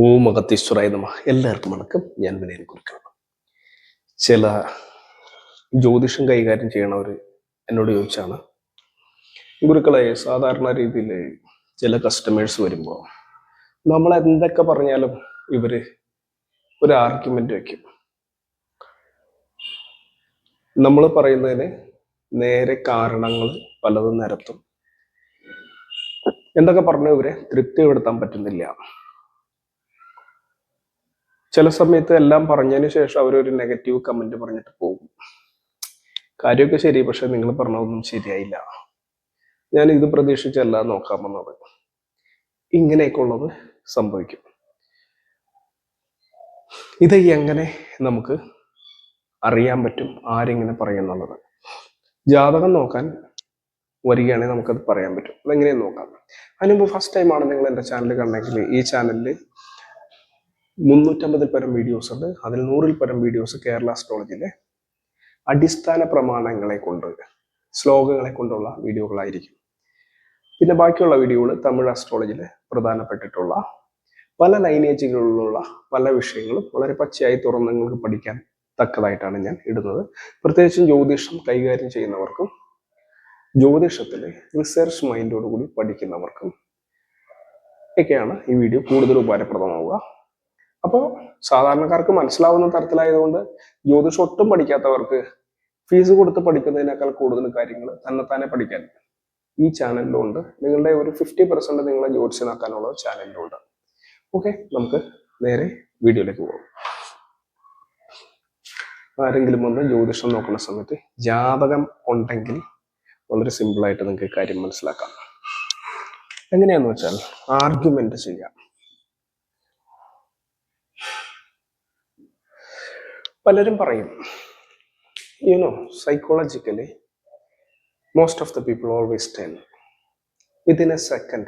ഓം അഗത്തീശ്വരായ നമഃ. എല്ലാവർക്കും വണക്കം. ഞാൻ വിനയൻ കുറിക്കാണ്. ചില ജ്യോതിഷം കൈകാര്യം ചെയ്യണവർ എന്നോട് ചോദിച്ചാണ്, ഗുരുക്കളെ, സാധാരണ രീതിയിൽ ചില കസ്റ്റമേഴ്സ് വരുമ്പോൾ നമ്മൾ എന്തൊക്കെ പറഞ്ഞാലും ഇവര് ഒരു ആർഗ്യുമെന്റ് വെക്കും. നമ്മൾ പറയുന്നതിന് നേരെ കാരണങ്ങൾ പലതും നിരത്തും. എന്തൊക്കെ പറഞ്ഞ ഇവരെ തൃപ്തിപ്പെടുത്താൻ പറ്റുന്നില്ല. ചില സമയത്ത് എല്ലാം പറഞ്ഞതിന് ശേഷം അവരൊരു നെഗറ്റീവ് കമന്റ് പറഞ്ഞിട്ട് പോകും. കാര്യമൊക്കെ ശരി, പക്ഷെ നിങ്ങൾ പറഞ്ഞതൊന്നും ശരിയായില്ല, ഞാൻ ഇത് പ്രതീക്ഷിച്ചല്ല നോക്കാൻ വന്നത്. ഇങ്ങനെയൊക്കെ ഉള്ളത് സംഭവിക്കും. ഇത് എങ്ങനെ നമുക്ക് അറിയാൻ പറ്റും ആരെങ്ങനെ പറയുന്നുള്ളത്? ജാതകം നോക്കാൻ വരികയാണെങ്കിൽ നമുക്കത് പറയാൻ പറ്റും. അതെങ്ങനെയും നോക്കാം. അതിനുമുമ്പ് ഫസ്റ്റ് ടൈമാണ് നിങ്ങൾ എൻ്റെ ചാനൽ കണ്ടെങ്കിൽ, ഈ ചാനലിൽ 350 പരം വീഡിയോസ് ഉണ്ട്. അതിൽ 100 പരം വീഡിയോസ് കേരള അസ്ട്രോളജിയിലെ അടിസ്ഥാന പ്രമാണങ്ങളെ കൊണ്ട്, ശ്ലോകങ്ങളെ കൊണ്ടുള്ള വീഡിയോകളായിരിക്കും. പിന്നെ ബാക്കിയുള്ള വീഡിയോകൾ തമിഴ് അസ്ട്രോളജിയിൽ പ്രധാനപ്പെട്ടിട്ടുള്ള പല ലൈനേജുകളിലുള്ള പല വിഷയങ്ങളും വളരെ പച്ചയായി തുറന്ന് നിങ്ങൾക്ക് പഠിക്കാൻ തക്കതായിട്ടാണ് ഞാൻ ഇടുന്നത്. പ്രത്യേകിച്ചും ജ്യോതിഷം കൈകാര്യം ചെയ്യുന്നവർക്കും ജ്യോതിഷത്തിൽ റിസർച്ച് മൈൻഡോടുകൂടി പഠിക്കുന്നവർക്കും ഒക്കെയാണ് ഈ വീഡിയോ കൂടുതൽ ഉപകാരപ്രദമാവുക. അപ്പോൾ സാധാരണക്കാർക്ക് മനസ്സിലാവുന്ന തരത്തിലായതുകൊണ്ട് ജ്യോതിഷം ഒട്ടും പഠിക്കാത്തവർക്ക് ഫീസ് കൊടുത്ത് പഠിക്കുന്നതിനേക്കാൾ കൂടുതൽ കാര്യങ്ങൾ തന്നെത്താനെ പഠിക്കാൻ ഈ ചാനലിലുണ്ട്. നിങ്ങളുടെ ഒരു 50% നിങ്ങളെ ജ്യോതിഷനാക്കാനുള്ള ചാനലിലുണ്ട്. ഓക്കെ, നമുക്ക് നേരെ വീഡിയോയിലേക്ക് പോകാം. ആരെങ്കിലും ഒന്ന് ജ്യോതിഷം നോക്കുന്ന സമയത്ത് ജാതകം ഉണ്ടെങ്കിൽ വളരെ സിമ്പിളായിട്ട് നിങ്ങൾക്ക് കാര്യം മനസ്സിലാക്കാം. എങ്ങനെയാന്ന് വെച്ചാൽ ആർഗ്യുമെന്റ് ചെയ്യാം. പലരും പറയും, psychologically most of the people always tell within a second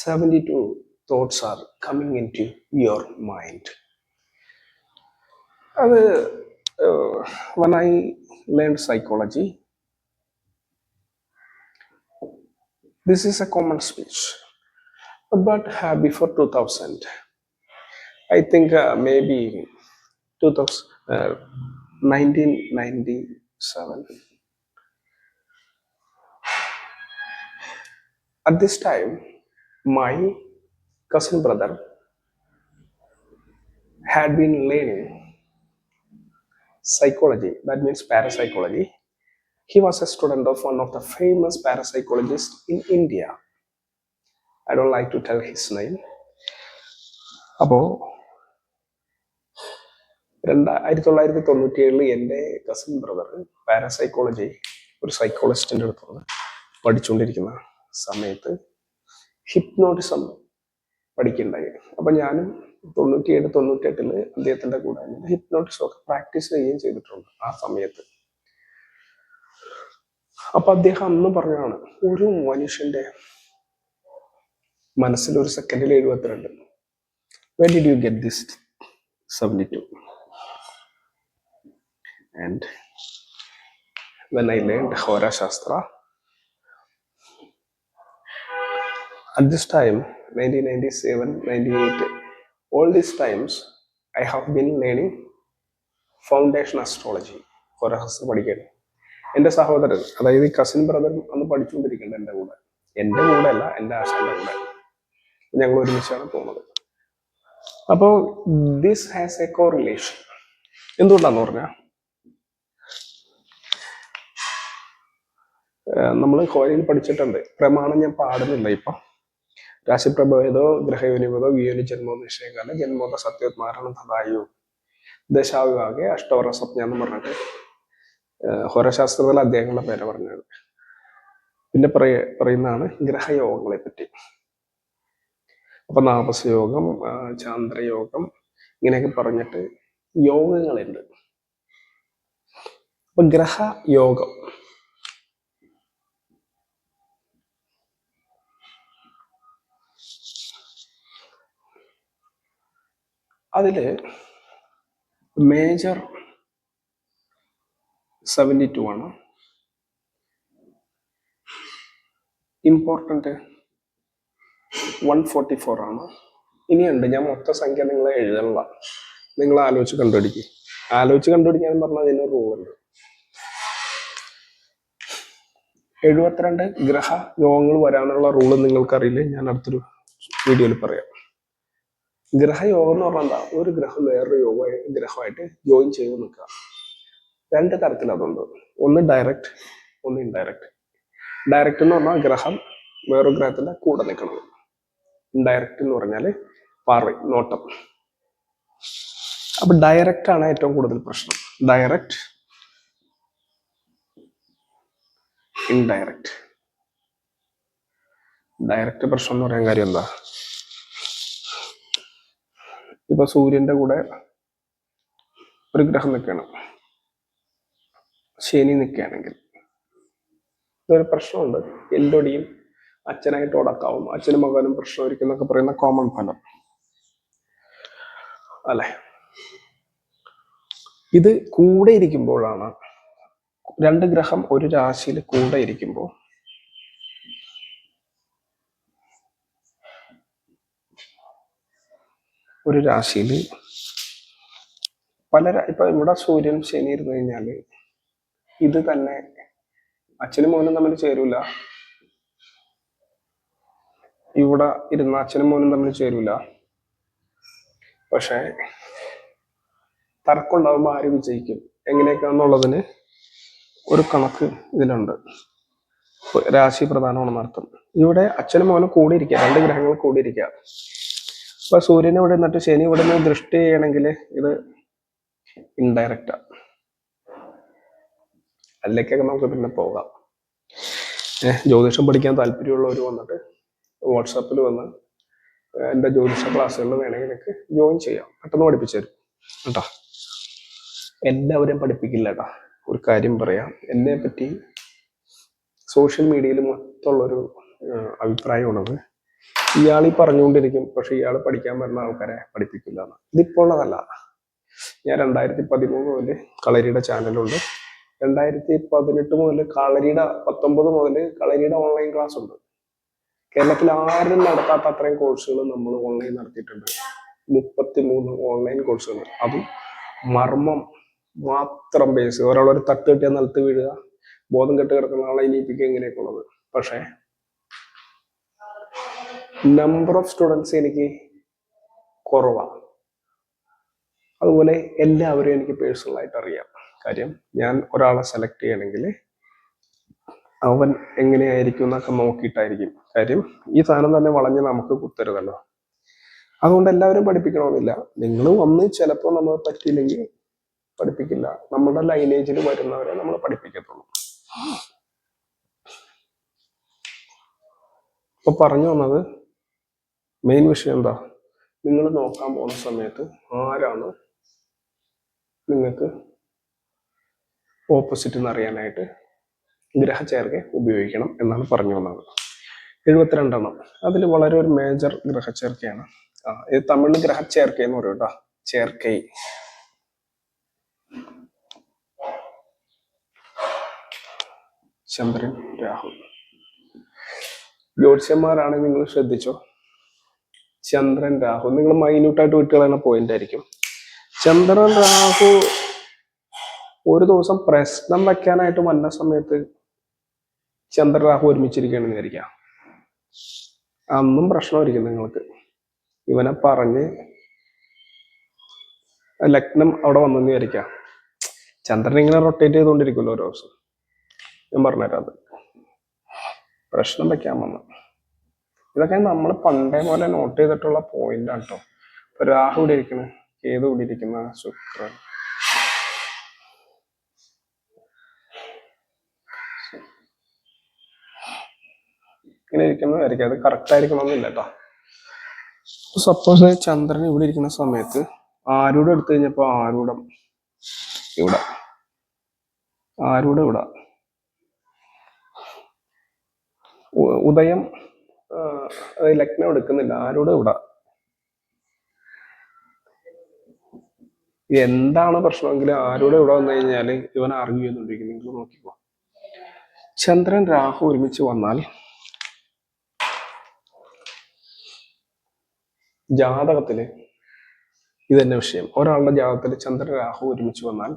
72 thoughts are coming into your mind. When I learned psychology, this is a common speech, but before 2000, I think maybe 1997. At this time, my cousin brother had been learning psychology, that means parapsychology. He was a student of one of the famous parapsychologists in India. I don't like to tell his name. അപ്പോൾ 1997 എൻ്റെ cousin brother parapsychology ഒരു സൈക്കോളജിസ്റ്റിൻ്റെ അടുത്ത് പഠിച്ചുകൊണ്ടിരിക്കുന്ന സമയത്ത് hypnotism പഠിക്കുന്നുണ്ടായി. അപ്പം ഞാനും 97-98 അദ്ദേഹത്തിൻ്റെ കൂടെ ഹിപ്നോട്ടിസം ഒക്കെ പ്രാക്ടീസ് ചെയ്യുകയും ചെയ്തിട്ടുണ്ട് ആ സമയത്ത്. അപ്പൊ അദ്ദേഹം അന്ന് പറഞ്ഞാണ്, ഒരു മനുഷ്യന്റെ മനസ്സിൽ ഒരു സെക്കൻഡിൽ 72. Where did you get this 72? And when I learned Hora Shastra, at this time 1997-98, all these times I have been learning foundation astrology. Hora Shastra പഠിക്കാൻ എൻ്റെ സഹോദരൻ, അതായത് കസിൻ ബ്രദർ അന്ന് പഠിച്ചുകൊണ്ടിരിക്കുന്നുണ്ട് എൻ്റെ കൂടെ അല്ല, എൻ്റെ ആശാന്റെ കൂടെ. ഞങ്ങൾ ഒരുമിച്ചാണ് പോകുന്നത്. അപ്പോൾ ദിസ് ഹാസ് എ കോറിലേഷൻ. എന്തുകൊണ്ടാന്ന് പറഞ്ഞാൽ, നമ്മൾ ഹോരയിൽ പഠിച്ചിട്ടുണ്ട്, പ്രമാണം ഞാൻ പാടുന്നില്ല ഇപ്പം. രാശിപ്രഭേദോ ഗ്രഹയോനിപതോ വിയോനി ജന്മോ നിശ്ചയകാല ജന്മോദ സത്യോത്മാരണം തഥായു ദശാവിഭാഗെ അഷ്ടവറ സ്വപ്ന എന്ന് പറഞ്ഞിട്ട് ഹോരശാസ്ത്രത്തിൽ അദ്ദേഹങ്ങളുടെ പേര് പറഞ്ഞത്. പിന്നെ പറയുന്നതാണ് ഗ്രഹയോഗങ്ങളെ പറ്റി. അപ്പൊ നാപസയോഗം, ചാന്ദ്രയോഗം, ഇങ്ങനെയൊക്കെ പറഞ്ഞിട്ട് യോഗങ്ങളുണ്ട്. അപ്പൊ ഗ്രഹയോഗം അതില് മേജർ 72 ആണ്, ഇമ്പോർട്ടന്റ് 144 ആണ്, ഇനിയുണ്ട്, ഞാൻ മൊത്ത സംഖ്യ നിങ്ങളെ എഴുതണില്ല, നിങ്ങൾ ആലോചിച്ച് കണ്ടുപിടിക്കുക. ആലോചിച്ച് കണ്ടുപിടിക്കാൻ പറഞ്ഞാൽ അതിന് റൂളുണ്ട്. 72 ഗ്രഹ യോഗങ്ങൾ വരാനുള്ള റൂള് നിങ്ങൾക്കറിയില്ലേ? ഞാൻ അടുത്തൊരു വീഡിയോയിൽ പറയാം. ഗ്രഹയോഗം എന്ന് പറഞ്ഞാൽ എന്താ? ഒരു ഗ്രഹം വേറൊരു ഗ്രഹമായിട്ട് ജോയിൻ ചെയ്ത് നിൽക്കുക. 2 തരത്തിൽ അതുണ്ട്. ഒന്ന് ഡയറക്റ്റ്, ഒന്ന് ഇൻഡയറക്റ്റ്. ഡയറക്റ്റ് എന്ന് പറഞ്ഞാൽ ഗ്രഹം വേറൊരു ഗ്രഹത്തിന്റെ കൂടെ നിൽക്കണം. ഇൻഡയറക്റ്റ് എന്ന് പറഞ്ഞാൽ പാർവൈ, നോട്ടം. അപ്പൊ ഡയറക്റ്റ് ആണ് ഏറ്റവും കൂടുതൽ പ്രശ്നം. Direct, indirect. ഡയറക്റ്റ് പ്രശ്നം എന്ന് പറയാൻ കാര്യം എന്താ? ഇപ്പൊ സൂര്യന്റെ കൂടെ ഒരു ഗ്രഹം നിൽക്കുകയാണ്, ശനി നിൽക്കുകയാണെങ്കിൽ ഇതൊരു പ്രശ്നമുണ്ട്. എല്ലൊടിയും അച്ഛനായിട്ട് ഉടക്കാവും, അച്ഛനും മകനും പ്രശ്നമായിരിക്കും എന്നൊക്കെ പറയുന്ന കോമൺ ഫലം അല്ലെ. ഇത് കൂടെ ഇരിക്കുമ്പോഴാണ്, 2 ഗ്രഹം ഒരു രാശിയിൽ കൂടെ ഇരിക്കുമ്പോൾ ഒരു രാശിയിൽ ഇപ്പൊ ഇവിടെ സൂര്യൻ ശനി ഇരുന്ന് കഴിഞ്ഞാല് ഇത് തന്നെ അച്ഛനും മോനും തമ്മിൽ ചേരൂല. ഇവിടെ ഇരുന്ന അച്ഛനും മോനും തമ്മിൽ ചേരൂല. പക്ഷെ തർക്കമുണ്ടാകുമ്പോൾ ആര് വിജയിക്കും എങ്ങനെയൊക്കെയാണെന്നുള്ളതിന് ഒരു കണക്ക് ഇതിലുണ്ട്. രാശി പ്രധാനമാണെന്ന് അർത്ഥം. ഇവിടെ അച്ഛനും മോനും കൂടി ഇരിക്കുക, 2 ഗ്രഹങ്ങൾ കൂടി ഇരിക്കുക. ഇപ്പൊ സൂര്യൻ ഇവിടെ നിന്നിട്ട് ശനി ഇവിടെ നിന്ന് ദൃഷ്ടി ചെയ്യണമെങ്കിൽ ഇത് ഇൻഡയറക്റ്റാ. അതിലേക്കൊക്കെ നമുക്ക് പിന്നെ പോകാം. ജ്യോതിഷം പഠിക്കാൻ താല്പര്യമുള്ളവർ വന്നിട്ട് വാട്സാപ്പിൽ വന്ന് എൻ്റെ ജ്യോതിഷ ക്ലാസ്സുകളിൽ വേണമെങ്കിൽ എനിക്ക് ജോയിൻ ചെയ്യാം, പെട്ടെന്ന് പഠിപ്പിച്ചു തരും കേട്ടോ. എല്ലാവരെയും പഠിപ്പിക്കില്ല കേട്ടോ. ഒരു കാര്യം പറയാം, എന്നെ പറ്റി സോഷ്യൽ മീഡിയയിൽ മൊത്തമുള്ളൊരു അഭിപ്രായമാണത്. ഇയാൾ ഈ പറഞ്ഞുകൊണ്ടിരിക്കും, പക്ഷെ ഇയാൾ പഠിക്കാൻ വരുന്ന ആൾക്കാരെ പഠിപ്പിക്കില്ല എന്ന്. ഇതിപ്പോൾ ഉള്ളതല്ല. ഞാൻ 2013 മുതൽ കളരിയുടെ ചാനലുണ്ട്. 2018 മുതൽ കളരിയുടെ 19 മുതൽ കളരിയുടെ ഓൺലൈൻ ക്ലാസ് ഉണ്ട്. കേരളത്തിൽ ആരും നടത്താത്ത അത്രയും കോഴ്സുകൾ നമ്മൾ ഓൺലൈൻ നടത്തിയിട്ടുണ്ട്. 33 ഓൺലൈൻ കോഴ്സുകൾ. അതും മർമ്മം മാത്രം ബേസ്. ഒരാളൊരു തട്ട് കെട്ടിയാൽ നിലത്ത് വീഴുക, ബോധം കെട്ട് കിടക്കുന്ന ആളെ ഇനിയിപ്പിക്കുക, ഇങ്ങനെയൊക്കെ ഉള്ളത്. പക്ഷേ നമ്പർ ഓഫ് സ്റ്റുഡൻസ് എനിക്ക് കുറവാണ്. അതുപോലെ എല്ലാവരും എനിക്ക് പേഴ്സണലായിട്ട് അറിയാം. കാര്യം ഞാൻ ഒരാളെ സെലക്ട് ചെയ്യണമെങ്കിൽ അവൻ എങ്ങനെയായിരിക്കും എന്നൊക്കെ നോക്കിയിട്ടായിരിക്കും. കാര്യം ഈ സാധനം തന്നെ വളഞ്ഞ് നമുക്ക് കുത്തരുതല്ലോ. അതുകൊണ്ട് എല്ലാവരും പഠിപ്പിക്കണമെന്നില്ല. നിങ്ങൾ വന്ന് ചിലപ്പോൾ നമ്മൾ പറ്റിയില്ലെങ്കിൽ പഠിപ്പിക്കില്ല. നമ്മുടെ ലൈനേജിൽ വരുന്നവരെ നമ്മൾ പഠിപ്പിക്കത്തുള്ളൂ. ഇപ്പൊ പറഞ്ഞു വന്നത് മെയിൻ വിഷയം എന്താ? നിങ്ങൾ നോക്കാൻ പോകുന്ന സമയത്ത് ആരാണ് നിങ്ങൾക്ക് ഓപ്പോസിറ്റ് എന്ന് അറിയാനായിട്ട് ഗ്രഹചേർക്ക ഉപയോഗിക്കണം എന്നാണ് പറഞ്ഞു വന്നത്. 72 എണ്ണം. അതിൽ വളരെ ഒരു മേജർ ഗ്രഹചേർക്കയാണ്. ഇത് തമിഴിൽ ഗ്രഹചേർക്ക എന്ന് പറയും കേട്ടോ. ചേർക്കൈ. ചന്ദ്രൻ, രാഹു. ജ്യോത്സ്യന്മാരാണ്, നിങ്ങൾ ശ്രദ്ധിച്ചോ. ചന്ദ്രൻ, രാഹു നിങ്ങൾ മൈന്യൂട്ടായിട്ട് വിട്ടുകളയുന്ന പോയിന്റ് ആയിരിക്കും. ചന്ദ്രൻ, രാഹു ഒരു ദിവസം പ്രശ്നം വെക്കാനായിട്ട് വന്ന സമയത്ത് ചന്ദ്രൻ, രാഹു ഒരുമിച്ചിരിക്കുകയാണെന്ന് വിചാരിക്കാം. അന്നും പ്രശ്നമായിരിക്കും നിങ്ങൾക്ക്. ഇവനെ പറഞ്ഞ് ലഗ്നം അവിടെ വന്നെന്ന് വിചാരിക്കാം. ചന്ദ്രൻ ഇങ്ങനെ റൊട്ടേറ്റ് ചെയ്തുകൊണ്ടിരിക്കുമല്ലോ ഓരോ ദിവസം. ഞാൻ പറഞ്ഞുതരാം, അത് പ്രശ്നം വെക്കാൻ വന്നു. ഇതൊക്കെ നമ്മൾ പണ്ടേ പോലെ നോട്ട് ചെയ്തിട്ടുള്ള പോയിന്റ് ആണ് കേട്ടോ. ഇപ്പൊ രാഹു ഇവിടെ ഇരിക്കണ, കേതു ഇവിടെ ഇരിക്കുന്ന, ശുക്രൻ, ഇങ്ങനെ ഇരിക്കുന്നതായിരിക്കും. അത് കറക്റ്റ് ആയിരിക്കണമെന്നില്ല കേട്ടോ. സപ്പോസ് ചന്ദ്രൻ ഇവിടെ ഇരിക്കുന്ന സമയത്ത് ആരൂടെ എടുത്തു കഴിഞ്ഞപ്പോ ആരൂഢം ഇവിടെ, ആരൂടെ ഇവിടെ, ഉദയം ലഗ്നം എടുക്കുന്നില്ല, ആരൂടെ ഇവിടെ. എന്താണ് പ്രശ്നമെങ്കിൽ ആരൂടെ ഇവിടെ വന്നു കഴിഞ്ഞാല് ഇവൻ ആർഗ്യൂ ചെയ്യുന്നുണ്ടിരിക്കും. നിങ്ങൾ നോക്കിക്കോ. ചന്ദ്രൻ, രാഹു ഒരുമിച്ച് വന്നാൽ ജാതകത്തില് ഇത് തന്നെ വിഷയം. ഒരാളുടെ ജാതകത്തിൽ ചന്ദ്രൻ രാഹു ഒരുമിച്ച് വന്നാൽ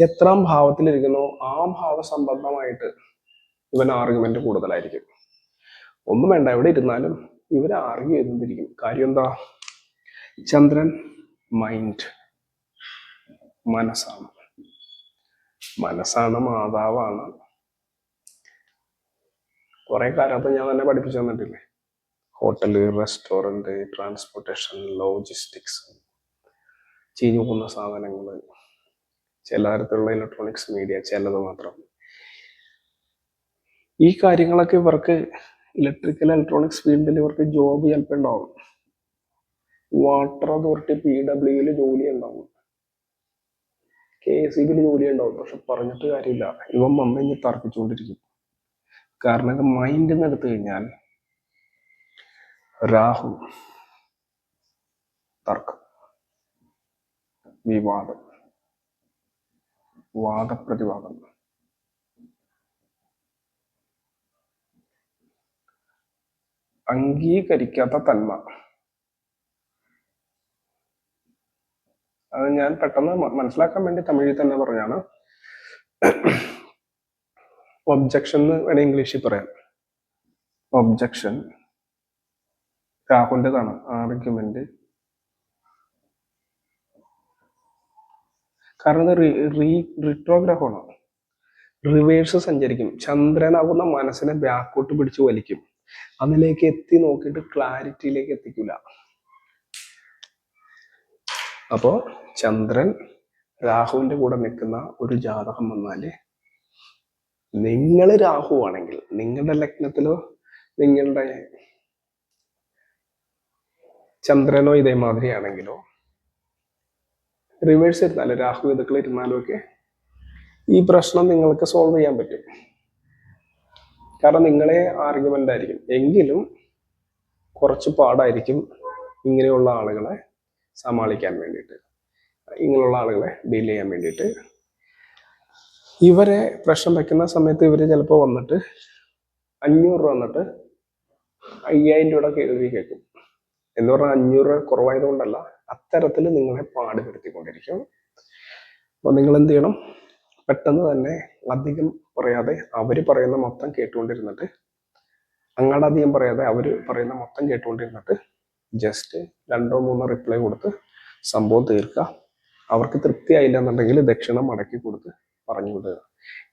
എത്രാം ഭാവത്തിലിരിക്കുന്നോ ആ ഭാവ സംബന്ധമായിട്ട് ഇവൻ ആർഗ്യുമെന്റ് കൂടുതലായിരിക്കും. ഒന്നും വേണ്ട, എവിടെ ഇരുന്നാലും ഇവർ ആർഗ്യൂ ചെയ്തിരിക്കും. കാര്യം എന്താ? ചന്ദ്രൻ മൈൻഡ്, മനസ്സാണ്. മനസ്സാണ്, മാതാവാണ്. കുറെ കാലത്ത് ഞാൻ തന്നെ പഠിപ്പിച്ചു തന്നിട്ടില്ലേ? ഹോട്ടല്, റെസ്റ്റോറൻറ്റ്, ട്രാൻസ്പോർട്ടേഷൻ, ലോജിസ്റ്റിക്സ്, ചീഞ്ഞു പോകുന്ന സാധനങ്ങൾ, ചില തരത്തിലുള്ള ഇലക്ട്രോണിക്സ് മീഡിയ, ചിലത് മാത്രം. ഈ കാര്യങ്ങളൊക്കെ ഇവർക്ക് ഇലക്ട്രിക്കൽ ഇലക്ട്രോണിക്സ് ഫീൽഡിൽ ഇവർക്ക് ജോബ് ചിലപ്പോൾ ഉണ്ടാവും. വാട്ടർ അതോറിറ്റി PWയിൽ ജോലി ഉണ്ടാവും, KSEBിൽ ജോലി ഉണ്ടാവും. പക്ഷെ പറഞ്ഞിട്ട് കാര്യമില്ല, ഇവൻ വന്ന് ഇനി തർക്കിച്ചുകൊണ്ടിരിക്കും. കാരണം ഇത് മൈൻഡിൽ നിന്ന് എടുത്തു കഴിഞ്ഞാൽ രാഹു തർക്കം, വിവാദം, വാദപ്രതിവാദം. അംഗീകരിക്കാത്ത തന്മ. അത് ഞാൻ പെട്ടെന്ന് മനസ്സിലാക്കാൻ വേണ്ടി തമിഴിൽ തന്നെ പറഞ്ഞാണ്. ഒബ്ജക്ഷൻ എന്ന് വേണേൽ ഇംഗ്ലീഷിൽ പറയാം. ഒബ്ജക്ഷൻ രാഹുലിൻ്റെതാണ്. ആർഗ്യുമെന്റ് കാരണം ഇത് റിട്രോഗ്രഹമാണ്, റിവേഴ്സ് സഞ്ചരിക്കും. ചന്ദ്രനാകുന്ന മനസ്സിനെ ബാക്കോട്ട് പിടിച്ച് വലിക്കും. അതിലേക്ക് എത്തി നോക്കിയിട്ട് ക്ലാരിറ്റിയിലേക്ക് എത്തിക്കില്ല. അപ്പോ ചന്ദ്രൻ രാഹുവിന്റെ കൂടെ നിൽക്കുന്ന ഒരു ജാതകം വന്നാല്, നിങ്ങൾ രാഹു ആണെങ്കിൽ, നിങ്ങളുടെ ലഗ്നത്തിലോ നിങ്ങളുടെ ചന്ദ്രനോ ഇതേമാതിരി ആണെങ്കിലോ, റിവേഴ്സ് ഇരുന്നാലും രാഹു ഇതുക്കൾ ഇരുന്നാലും ഒക്കെ ഈ പ്രശ്നം നിങ്ങൾക്ക് സോൾവ് ചെയ്യാൻ പറ്റും. കാരണം നിങ്ങളെ ആർഗ്യുമെന്റ് ആയിരിക്കും. എങ്കിലും കുറച്ച് പാടായിരിക്കും ഇങ്ങനെയുള്ള ആളുകളെ സമാളിക്കാൻ വേണ്ടിയിട്ട്, ഇങ്ങനെയുള്ള ആളുകളെ ഡീൽ ചെയ്യാൻ വേണ്ടിയിട്ട്. ഇവരെ പ്രശ്നം വയ്ക്കുന്ന സമയത്ത് ഇവർ ചിലപ്പോൾ വന്നിട്ട് 500 രൂപ വന്നിട്ട് 5000 രൂപയുടെ കേൾവി കേൾക്കും. എന്ന് പറഞ്ഞാൽ 500 രൂപ കുറവായതുകൊണ്ടല്ല, അത്തരത്തിൽ നിങ്ങളെ പാടുപെടുത്തിക്കൊണ്ടിരിക്കും. അപ്പോൾ നിങ്ങൾ എന്ത് ചെയ്യണം? പെട്ടെന്ന് തന്നെ അധികം പറയാതെ അവർ പറയുന്ന മൊത്തം കേട്ടുകൊണ്ടിരുന്നിട്ട്, അങ്ങോട്ടധികം പറയാതെ അവർ പറയുന്ന മൊത്തം കേട്ടുകൊണ്ടിരുന്നിട്ട് ജസ്റ്റ് 2 or 3 റിപ്ലൈ കൊടുത്ത് സംഭവം തീർക്കുക. അവർക്ക് തൃപ്തി ആയില്ല എന്നുണ്ടെങ്കിൽ ദക്ഷിണ മടക്കി കൊടുത്ത് പറഞ്ഞു വിടുക.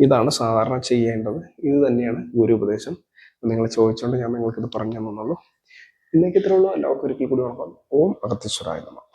ഇതാണ് സാധാരണ ചെയ്യേണ്ടത്. ഇത് തന്നെയാണ് ഗുരു ഉപദേശം. നിങ്ങൾ ചോദിച്ചുകൊണ്ട് ഞാൻ നിങ്ങൾക്കിത് പറഞ്ഞു തന്നുള്ളൂ. ഇന്നേക്ക് ഇത്രയുള്ളൂ. എല്ലാവർക്കും ഒരിക്കൽ കൂടി നോക്കാം. ഓം അഗസ്ത്യശ്വരായ നമഃ.